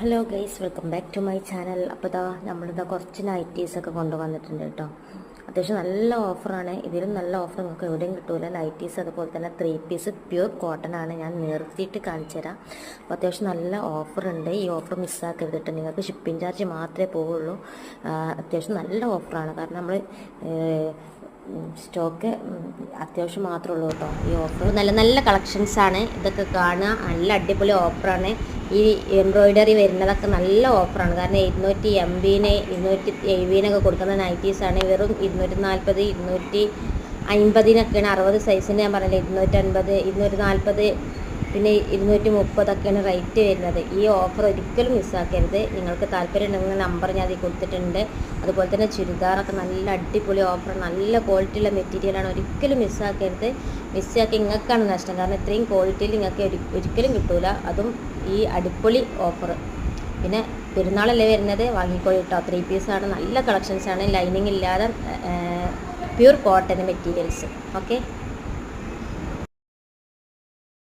Hello guys, welcome back to my channel. അപ്പോൾ നമ്മളിതാ കുറച്ച് നൈറ്റീസൊക്കെ കൊണ്ടുവന്നിട്ടുണ്ട് കേട്ടോ. അത്യാവശ്യം നല്ല ഓഫറാണ്. ഇതിലും നല്ല ഓഫർ നിങ്ങൾക്ക് എവിടെയും കിട്ടൂല. നൈറ്റീസ് അതുപോലെ തന്നെ 3 പീസ് പ്യൂർ കോട്ടൺ ആണ്. ഞാൻ നിർത്തിയിട്ട് കാണിച്ചു തരാം. അപ്പോൾ അത്യാവശ്യം നല്ല ഓഫറുണ്ട്. ഈ ഓഫർ മിസ്സാക്കരുതിട്ട്. നിങ്ങൾക്ക് ഷിപ്പിംഗ് ചാർജ് മാത്രമേ പോവുള്ളൂ. അത്യാവശ്യം നല്ല ഓഫറാണ്. കാരണം നമ്മൾ സ്റ്റോക്ക് അത്യാവശ്യം മാത്രമേ ഉള്ളൂ കേട്ടോ. ഈ ഓഫർ നല്ല നല്ല കളക്ഷൻസാണ്. ഇതൊക്കെ കാണുക, നല്ല അടിപൊളി ഓഫറാണ്. ഈ എംബ്രോയിഡറി വരുന്നതൊക്കെ നല്ല ഓഫറാണ്. കാരണം 280-ന് 270-നൊക്കെ കൊടുക്കുന്ന നൈറ്റീസാണ്. വെറും 240, 250-നൊക്കെയാണ്. 60 സൈസിന് ഞാൻ പറഞ്ഞില്ലേ, 250, 240, പിന്നെ 230 റേറ്റ് വരുന്നത്. ഈ ഓഫർ ഒരിക്കലും മിസ്സാക്കരുത്. നിങ്ങൾക്ക് താല്പര്യം ഉണ്ടെങ്കിൽ നമ്പർ ഞാൻ അതിൽ കൊടുത്തിട്ടുണ്ട്. അതുപോലെ തന്നെ ചുരിദാറൊക്കെ നല്ല അടിപൊളി ഓഫർ, നല്ല ക്വാളിറ്റിയുള്ള മെറ്റീരിയലാണ്. ഒരിക്കലും മിസ്സാക്കരുത്. മിസ്സാക്കി നിങ്ങൾക്കാണ് നഷ്ടം. കാരണം ഇത്രയും ക്വാളിറ്റിയിൽ നിങ്ങൾക്ക് ഒരിക്കലും കിട്ടൂല. അതും ഈ അടിപൊളി ഓഫർ. പിന്നെ പെരുന്നാളല്ലേ വരുന്നത്, വാങ്ങിക്കോളി കേട്ടോ. 3 പീസാണ്, നല്ല കളക്ഷൻസാണ്. ലൈനിങ് ഇല്ലാതെ പ്യൂർ കോട്ടൺ മെറ്റീരിയൽസ്. ഓക്കെ.